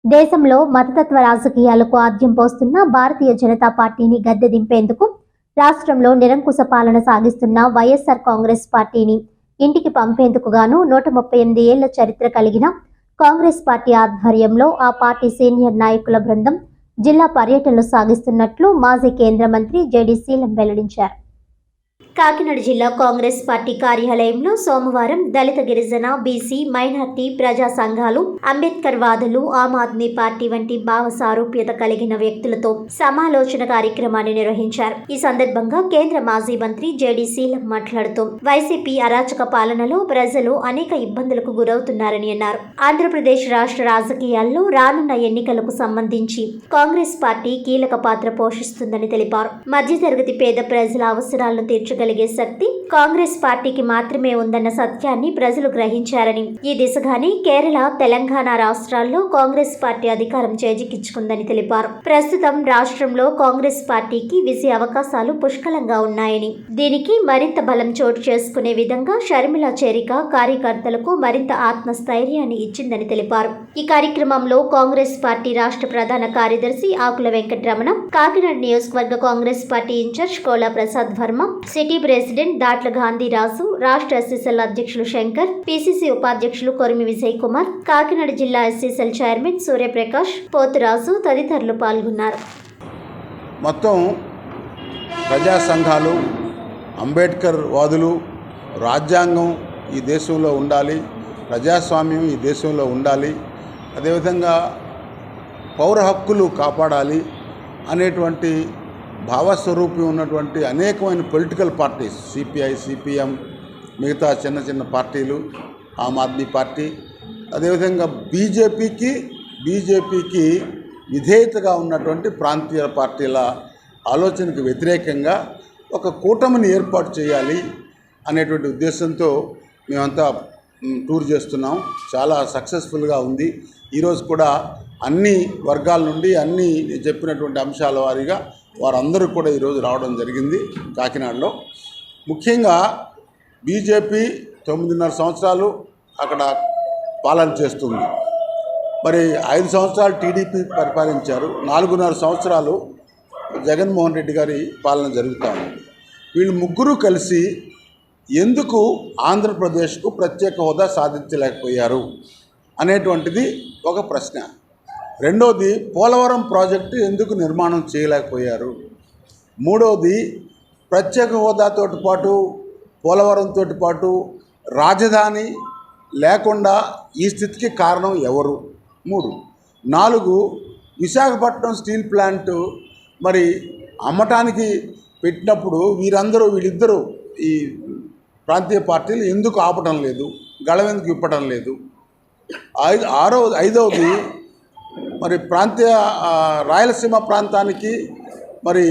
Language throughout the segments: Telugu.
దేశంలో మతతత్వ రాజకీయాలకు ఆద్యం పోస్తున్న భారతీయ జనతా పార్టీని గద్దె దింపేందుకు రాష్ట్రంలో నిరంకుశ పాలన సాగిస్తున్న వైఎస్ఆర్ కాంగ్రెస్ పార్టీని ఇంటికి పంపేందుకు గాను 138 ఏళ్ల చరిత్ర కలిగిన కాంగ్రెస్ పార్టీ ఆధ్వర్యంలో ఆ పార్టీ సీనియర్ నాయకుల బృందం జిల్లా పర్యటనలు సాగిస్తున్నట్లు మాజీ కేంద్ర మంత్రి జేడీ శీలం వెల్లడించారు. కాకినాడ జిల్లా కాంగ్రెస్ పార్టీ కార్యాలయంలో సోమవారం దళిత గిరిజన బీసీ మైనార్టీ ప్రజా సంఘాలు అంబేద్కర్ వాదులు ఆమ్ ఆద్మీ పార్టీ వంటి భావ సారూప్యత కలిగిన వ్యక్తులతో సమాలోచన కార్యక్రమాన్ని నిర్వహించారు. ఈ సందర్భంగా కేంద్ర మాజీ మంత్రి జేడీ శీలం మాట్లాడుతూ వైసీపీ అరాచక పాలనలో ప్రజలు అనేక ఇబ్బందులకు గురవుతున్నారని అన్నారు. ఆంధ్రప్రదేశ్ రాష్ట్ర రాజకీయాల్లో రానున్న ఎన్నికలకు సంబంధించి కాంగ్రెస్ పార్టీ కీలక పాత్ర పోషిస్తుందని తెలిపారు. మధ్యతరగతి పేద ప్రజల అవసరాలను తీర్చగలిగే శక్తి కాంగ్రెస్ పార్టీకి మాత్రమే ఉందన్న సత్యాన్ని ప్రజలు గ్రహించారని, ఈ దిశగానే కేరళ, తెలంగాణ రాష్ట్రాల్లో కాంగ్రెస్ పార్టీ అధికారం చేజిక్కించుకుందని తెలిపారు. ప్రస్తుతం రాష్ట్రంలో కాంగ్రెస్ పార్టీకి విజయ అవకాశాలు పుష్కలంగా ఉన్నాయని, దీనికి మరింత బలం చోటు చేసుకునే విధంగా షర్మిల చేరిక కార్యకర్తలకు మరింత ఆత్మస్థైర్యాన్ని ఇచ్చిందని తెలిపారు. ఈ కార్యక్రమంలో కాంగ్రెస్ పార్టీ రాష్ట్ర ప్రధాన కార్యదర్శి ఆకుల వెంకటరమణ, కాకినాడ నియోజకవర్గ Congress party incharge Kola Prasad Varma, city president Datla Gandhiraju, రాష్ట్ర ఎస్సీసెల్ అధ్యక్షులు శంకర్, పిసిసి ఉపాధ్యక్షులు కొరిమి విజయ్ కుమార్, కాకినాడ జిల్లా ఎస్సీసెల్ చైర్మన్ సూర్యప్రకాష్, పోతురాజు తదితరులు పాల్గొన్నారు. మొత్తం ప్రజా సంఘాలు, అంబేద్కర్ వాదులు, రాజ్యాంగం ఈ దేశంలో ఉండాలి, ప్రజాస్వామ్యం ఈ దేశంలో ఉండాలి, అదేవిధంగా పౌర హక్కులు కాపాడాలి అనేటువంటి భావస్వరూపం ఉన్నటువంటి అనేకమైన పొలిటికల్ పార్టీస్, సిపిఐ, సిపిఎం, మిగతా చిన్న చిన్న పార్టీలు, ఆమ్ ఆద్మీ పార్టీ, అదేవిధంగా బీజేపీకి విధేయతగా ఉన్నటువంటి ప్రాంతీయ పార్టీల ఆలోచనకు వ్యతిరేకంగా ఒక కూటమిని ఏర్పాటు చేయాలి అనేటువంటి ఉద్దేశంతో మేమంతా టూర్ చేస్తున్నాం. చాలా సక్సెస్ఫుల్గా ఉంది. ఈరోజు కూడా అన్ని వర్గాల నుండి అన్ని చెప్పినటువంటి అంశాల వారీగా వారందరూ కూడా ఈరోజు రావడం జరిగింది కాకినాడలో. ముఖ్యంగా బీజేపీ 9.5 సంవత్సరాలు అక్కడ పాలన చేస్తుంది. మరి 5 సంవత్సరాలు టీడీపీ పరిపాలించారు, 4.5 సంవత్సరాలు జగన్మోహన్ రెడ్డి గారి పాలన జరుగుతూ ఉంది. వీళ్ళు ముగ్గురు కలిసి ఎందుకు ఆంధ్రప్రదేశ్కు ప్రత్యేక హోదా సాధించలేకపోయారు అనేటువంటిది ఒక ప్రశ్న. రెండోది, పోలవరం ప్రాజెక్టు ఎందుకు నిర్మాణం చేయలేకపోయారు. మూడవది, ప్రత్యేక హోదాతో పాటు పోలవరంతో పాటు రాజధాని లేకుండా ఈ స్థితికి కారణం ఎవరు. 3. 4, విశాఖపట్నం స్టీల్ ప్లాంటు మరి అమ్మటానికి పెట్టినప్పుడు వీళ్ళిద్దరూ ఈ ప్రాంతీయ పార్టీలు ఎందుకు ఆపటం లేదు, గళవెందుకు ఇప్పటం లేదు. 5వది, మరి రాయలసీమ ప్రాంతానికి మరి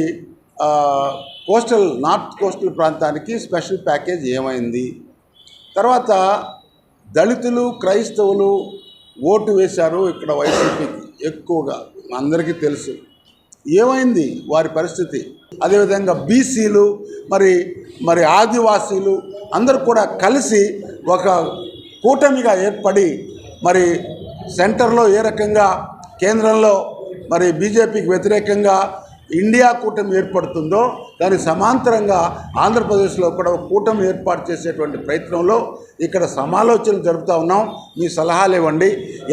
నార్త్ కోస్టల్ ప్రాంతానికి స్పెషల్ ప్యాకేజ్ ఏమైంది. తర్వాత దళితులు, క్రైస్తవులు ఓటు వేశారు ఇక్కడ వైసీపీకి ఎక్కువగా, అందరికీ తెలుసు. ఏమైంది వారి పరిస్థితి. అదేవిధంగా బీసీలు, మరి ఆదివాసీలు అందరూ కూడా కలిసి ఒక కూటమిగా ఏర్పడి మరి సెంటర్లో ఏ రకంగా, కేంద్రంలో మరి బీజేపీకి వ్యతిరేకంగా ఇండియా కూటమి ఏర్పడుతుందో దానికి సమాంతరంగా ఆంధ్రప్రదేశ్లో కూడా ఒక కూటమి ఏర్పాటు చేసేటువంటి ప్రయత్నంలో ఇక్కడ సమాలోచనలు జరుపుతూ ఉన్నాం. మీ సలహాలు ఇవ్వండి,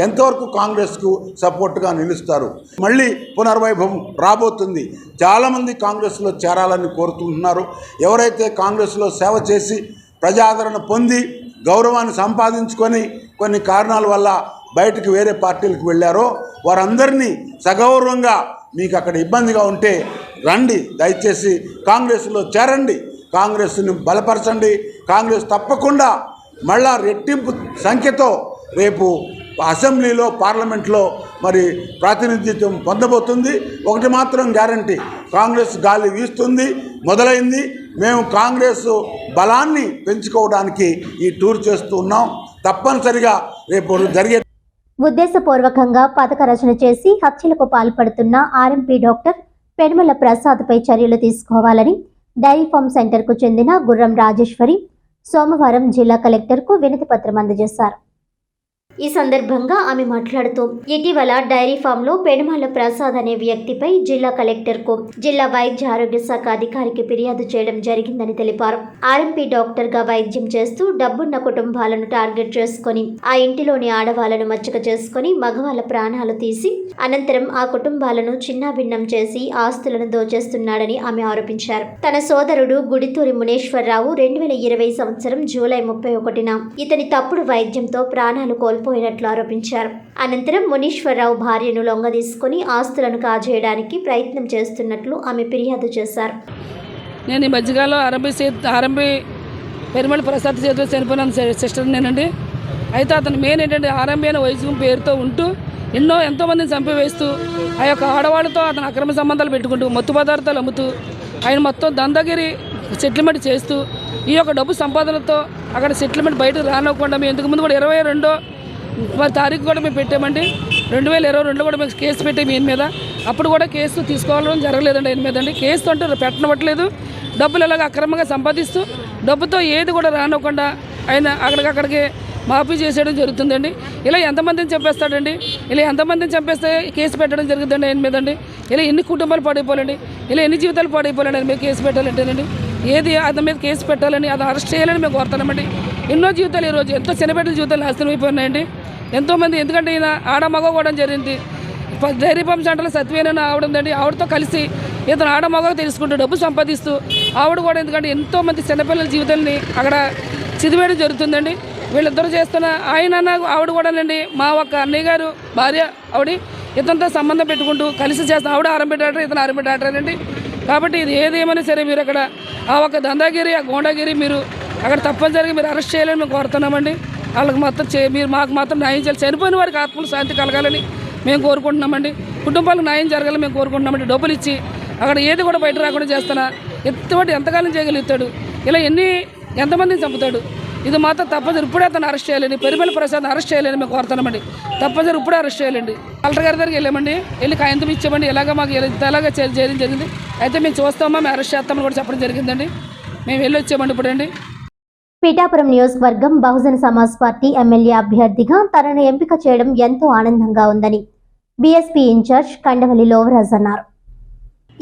ఎంతవరకు కాంగ్రెస్కు సపోర్ట్గా నిలుస్తారు. మళ్ళీ పునర్వైభవం రాబోతుంది. చాలామంది కాంగ్రెస్లో చేరాలని కోరుకుంటున్నారు. ఎవరైతే కాంగ్రెస్లో సేవ చేసి ప్రజాదరణ పొంది గౌరవాన్ని సంపాదించుకొని కొన్ని కారణాల వల్ల బయటకు వేరే పార్టీలకు వెళ్ళారో వారందరినీ సగౌరవంగా, మీకు అక్కడ ఇబ్బందిగా ఉంటే రండి, దయచేసి కాంగ్రెస్లో చేరండి, కాంగ్రెస్ని బలపరచండి. కాంగ్రెస్ తప్పకుండా మళ్ళా రెట్టింపు సంఖ్యతో రేపు అసెంబ్లీలో, పార్లమెంట్లో మరి ప్రాతినిధ్యం పొందబోతుంది. ఒకటి మాత్రం గ్యారంటీ, కాంగ్రెస్ గాలి వీస్తుంది, మొదలైంది. మేము కాంగ్రెస్ బలాన్ని పెంచుకోవడానికి ఈ టూర్ చేస్తూ ఉన్నాం. తప్పనిసరిగా రేపు జరిగే ఉద్దేశపూర్వకంగా పథక రచన చేసి హత్యలకు పాల్పడుతున్న ఆర్ఎంపీ డాక్టర్ పెనుమల ప్రసాద్పై చర్యలు తీసుకోవాలని డైరీ ఫార్మ్ సెంటర్కు చెందిన గుర్రం రాజేశ్వరి సోమవారం జిల్లా కలెక్టర్కు వినతి పత్రం అందజేశారు. ఈ సందర్భంగా ఆమె మాట్లాడుతూ ఇటీవల డైరీ ఫామ్ లో పెనుమాల ప్రసాద్ అనే వ్యక్తిపై జిల్లా కలెక్టర్ కు జిల్లా వైద్య ఆరోగ్య శాఖ అధికారికి ఫిర్యాదు చేయడం జరిగిందని తెలిపారు. ఆర్ఎంపీ డాక్టర్ గా వైద్యం చేస్తూ డబ్బున్న కుటుంబాలను టార్గెట్ చేసుకుని ఆ ఇంటిలోని ఆడవాళ్లను మచ్చిక చేసుకుని మగవాళ్ల ప్రాణాలు తీసి అనంతరం ఆ కుటుంబాలను చిన్నాభిన్నం చేసి ఆస్తులను దోచేస్తున్నాడని ఆమె ఆరోపించారు. తన సోదరుడు గుడితూరి మునేశ్వరరావు 2020 సంవత్సరం జూలై 31న ఇతని తప్పుడు వైద్యంతో ప్రాణాలు కోల్పోయినట్లు ఆరోపించారు. అనంతరం మునీశ్వరరావు భార్యను లొంగదీసుకుని ఆస్తులను కాజేయడానికి ప్రయత్నం చేస్తున్నట్లు ఆమె ఫిర్యాదు చేశారు. నేను ఈ మధ్యకాలంలో ఆర్ఎంపీ పెరుమల ప్రసాద్ చేతిలో చనిపోయిన సిస్టర్ నేనండి. అయితే అతను మెయిన్ ఏంటంటే ఆర్ఎంపీ అనే వయసు పేరుతో ఉంటూ ఎంతోమందిని చంపివేస్తూ ఆ యొక్క ఆడవాళ్ళతో అతను అక్రమ సంబంధాలు పెట్టుకుంటూ మత్తు పదార్థాలు అమ్ముతూ ఆయన మొత్తం దందాగిరి సెటిల్మెంట్ చేస్తూ ఈ యొక్క డబ్బు సంపాదనతో అక్కడ సెటిల్మెంట్ బయటకు రానివ్వకుండా మేము ఇంతకుముందు కూడా 22వ తారీఖు కూడా మేము పెట్టామండి. 2022లో కూడా మేము కేసు పెట్టాము ఈయన మీద. అప్పుడు కూడా కేసు తీసుకోవాలని జరగలేదండి ఆయన మీద అండి. కేసు అంటే పెట్టనవ్వట్లేదు. డబ్బులు ఇలాగ అక్రమంగా సంపాదిస్తూ డబ్బుతో ఏది కూడా రానివ్వకుండా ఆయన అక్కడికి మాఫీ చేసేయడం జరుగుతుందండి. ఇలా ఎంతమందిని చంపేస్తాడండి. ఇలా ఎంతమందిని చంపేస్తే కేసు పెట్టడం జరుగుతుందండి ఆయన మీద అండి. ఇలా ఎన్ని కుటుంబాలు పాడైపోవాలండి, ఇలా ఎన్ని జీవితాలు పాడైపోవాలండి ఆయన మీద కేసు పెట్టాలంటేనండి. ఏది అతని మీద కేసు పెట్టాలని అది అరెస్ట్ చేయాలని మేము కోరుతున్నామండి. ఎన్నో జీవితాలు ఈరోజు ఎంతో చిన్నబిడ్డల జీవితాలు నాశనం అయిపోయినాయండి ఎంతోమంది. ఎందుకంటే ఈయన ఆడ మగ కూడా జరిగింది. డైరీ ఫామ్ సెంటర్లో సత్యవేన ఆవిడందండి. ఆవిడతో కలిసి ఇతను ఆడ మగ తెలుసుకుంటూ డబ్బు సంపాదిస్తూ ఆవిడ కూడా ఎందుకంటే ఎంతోమంది చిన్నపిల్లల జీవితాలని అక్కడ చిదివేయడం జరుగుతుందండి. వీళ్ళిద్దరూ చేస్తున్న ఆయన ఆవిడ కూడానండి మా ఒక్క అన్నయ్య గారు భార్య ఆవిడ ఇతనితో సంబంధం పెట్టుకుంటూ కలిసి చేస్తాం. ఆవిడ ఆర్ఎంపీ డాక్టర్, ఇతను ఆర్ఎంపీ డాక్టర్ అండి. కాబట్టి ఇది ఏదేమైనా సరే మీరు అక్కడ ఆ ఒక దందాగిరి ఆ గోండాగిరి మీరు అక్కడ తప్పనిసరిగా మీరు అరెస్ట్ చేయాలని మేము కోరుతున్నామండి. వాళ్ళకి మాత్రం మీరు మాకు మాత్రం న్యాయం చేయాలి. చనిపోయిన వారికి ఆత్మలు శాంతి కలగాలని మేము కోరుకుంటున్నామండి. కుటుంబాలకు న్యాయం జరగాలని మేము కోరుకుంటున్నామండి. డబ్బులు ఇచ్చి అక్కడ ఏది కూడా బయట రాకుండా చేస్తున్నా ఎంతకాలం చేయగలుగుతాడు. ఇలా ఎంతమందిని చంపుతాడు. ఇది మాత్రం తప్పనిసరి ఇప్పుడే అతను అరెస్ట్ చేయాలండి. పెరుమల ప్రసాద్ అరెస్ట్ చేయాలని మేము కోరుతున్నామండి. తప్పనిసరి ఇప్పుడే అరెస్ట్ చేయాలండి. కలెక్టర్ గారి దగ్గరికి వెళ్ళామండి. వెళ్ళి కాయంతం ఇచ్చామండి. ఇలాగ మాకు ఇలాగ చేయడం జరిగింది. అయితే మేము చూస్తామా, మేము అరెస్ట్ చేస్తామని కూడా చెప్పడం జరిగిందండి. మేము వెళ్ళి వచ్చామండి ఇప్పుడండి. పిఠాపురం నియోజకవర్గం బహుజన సమాజ్ పార్టీ ఎమ్మెల్యే అభ్యర్థిగా తనను ఎంపిక చేయడం ఎంతో ఆనందంగా ఉందని బీఎస్పీ ఇన్ఛార్జ్ కండవల్లి లోవరాజ్ అన్నారు.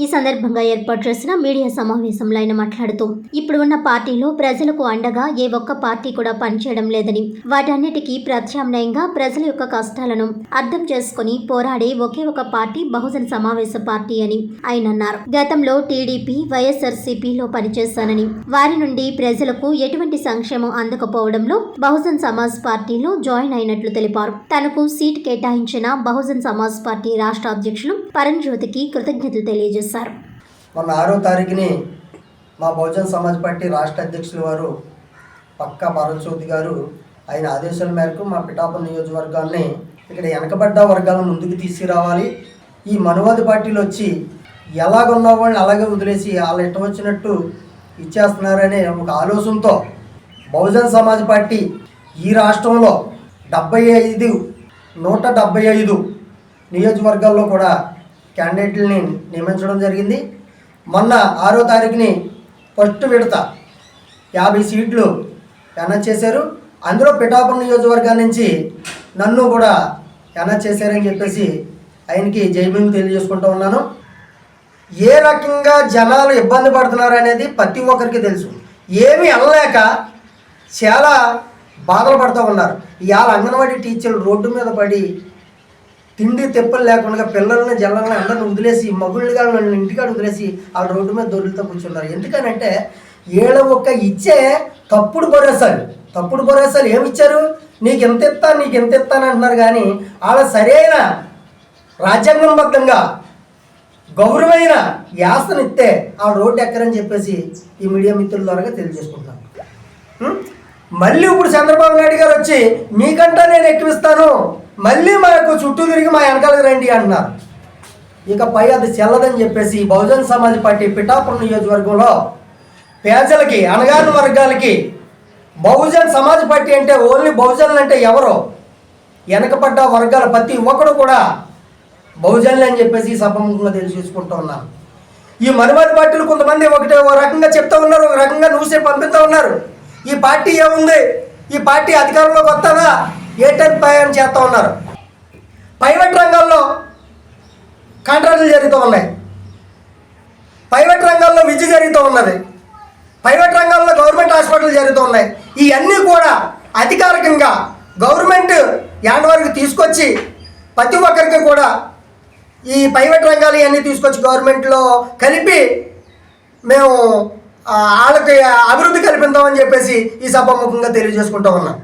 ఈ సందర్భంగా ఏర్పాటు చేసిన మీడియా సమావేశంలో ఆయన మాట్లాడుతూ ఇప్పుడు ఉన్న పార్టీలో ప్రజలకు అండగా ఏ ఒక్క పార్టీ కూడా పనిచేయడం లేదని, వాటన్నిటికీ ప్రత్యామ్నాయంగా ప్రజల యొక్క కష్టాలను అర్థం చేసుకుని పోరాడే ఒకే ఒక పార్టీ బహుజన సమావేశ పార్టీ అని ఆయన అన్నారు. గతంలో టీడీపీ, వైఎస్ఆర్సీపీలో పనిచేశానని, వారి నుండి ప్రజలకు ఎటువంటి సంక్షేమం అందకపోవడంలో బహుజన్ సమాజ్ పార్టీలో జాయిన్ అయినట్లు తెలిపారు. తనకు సీట్ కేటాయించిన బహుజన్ సమాజ్ పార్టీ రాష్ట్ర అధ్యక్షులు పరంజ్యోతికి కృతజ్ఞతలు తెలియజేశారు. మొన్న 6వ తారీఖుని మా బహుజన్ సమాజ్ పార్టీ రాష్ట్ర అధ్యక్షులు వారు పక్కా పరంజ్యోతి గారు ఆయన ఆదేశాల మేరకు మా పిఠాపురం నియోజకవర్గాన్ని ఇక్కడ వెనకబడ్డ వర్గాలను ముందుకు తీసుకురావాలి. ఈ మనువాది పార్టీలు వచ్చి ఎలాగున్న వాళ్ళని అలాగే వదిలేసి వాళ్ళు ఇష్టం వచ్చినట్టు ఇచ్చేస్తున్నారనే ఒక ఆలోచనతో బహుజన్ సమాజ్ పార్టీ ఈ రాష్ట్రంలో 175 నియోజకవర్గాల్లో కూడా క్యాండిడేట్లని నియమించడం జరిగింది. మొన్న 6వ తారీఖుని ఫస్ట్ విడత 50 సీట్లు అనౌన్స్ చేశారు. అందులో పిఠాపురం నియోజకవర్గం నుంచి నన్ను కూడా అనౌన్స్ చేశారని చెప్పేసి ఆయనకి జైబీలు తెలియజేసుకుంటూ ఉన్నాను. ఏ రకంగా జనాలు ఇబ్బంది పడుతున్నారు అనేది ప్రతి ఒక్కరికి తెలుసు. ఏమీ అనలేక చాలా బాధలు పడుతూ ఉన్నారు. ఇవాళ అంగన్వాడీ టీచర్లు రోడ్డు మీద పడి తిండి తెప్పలు లేకుండా పిల్లల్ని జల్లల్ని అందరిని వదిలేసి మగుళ్ళుగా ఇంటికాడ వదిలేసి ఆ రోడ్డు మీద దొరుకుతూ కూర్చున్నారు. ఎందుకనంటే ఏళ్ళ ఒక్క ఇచ్చే తప్పుడు భరోసాలు ఏమిచ్చారు, నీకు ఎంత ఇస్తాను అంటున్నారు. కానీ వాళ్ళ సరైన రాజ్యాంగబద్ధంగా గౌరవమైన యాసనిస్తే ఆ రోడ్డు ఎక్కరని చెప్పేసి ఈ మీడియా మిత్రుల ద్వారా తెలియజేసుకుంటున్నాను. మళ్ళీ ఇప్పుడు చంద్రబాబు నాయుడు గారు వచ్చి మీకంటా నేను ఎక్కువిస్తాను, మళ్ళీ మనకు చుట్టూ తిరిగి మా వెనకాలకు రండి అంటున్నారు. ఇకపై అది చెల్లదని చెప్పేసి బహుజన్ సమాజ్ పార్టీ పిఠాపురం నియోజకవర్గంలో పేదలకి, అణగారిన వర్గాలకి బహుజన్ సమాజ్ పార్టీ అంటే ఓన్లీ బహుజనులు అంటే ఎవరో వెనకబడ్డ వర్గాల ప్రతి ఒక్కడు కూడా బహుజనులు అని చెప్పేసి సభముఖంగా తెలియజేసుకుంటూ ఉన్నాను. ఈ మనువాది పార్టీలు కొంతమంది ఒక రకంగా చెప్తూ ఉన్నారు, ఒక రకంగా న్యూసే పంపిస్తూ ఉన్నారు. ఈ పార్టీ ఏముంది, ఈ పార్టీ అధికారంలోకి వస్తుందా, ఏటర్పాయం చేస్తూ ఉన్నారు. ప్రైవేట్ రంగాల్లో కాంట్రాక్టులు జరుగుతూ ఉన్నాయి, ప్రైవేట్ రంగాల్లో విద్య జరుగుతూ ఉన్నది, ప్రైవేట్ రంగాల్లో గవర్నమెంట్ హాస్పిటల్ జరుగుతూ ఉన్నాయి. ఇవన్నీ కూడా అధికారికంగా గవర్నమెంట్ హ్యాండ్ వరకు తీసుకొచ్చి ప్రతి ఒక్కరికి కూడా ఈ ప్రైవేట్ రంగాలు ఇవన్నీ తీసుకొచ్చి గవర్నమెంట్లో కలిపి మేము వాళ్ళకి అభివృద్ధి కల్పిద్దామని చెప్పేసి ఈ సభాముఖంగా తెలియజేసుకుంటూ ఉన్నాం.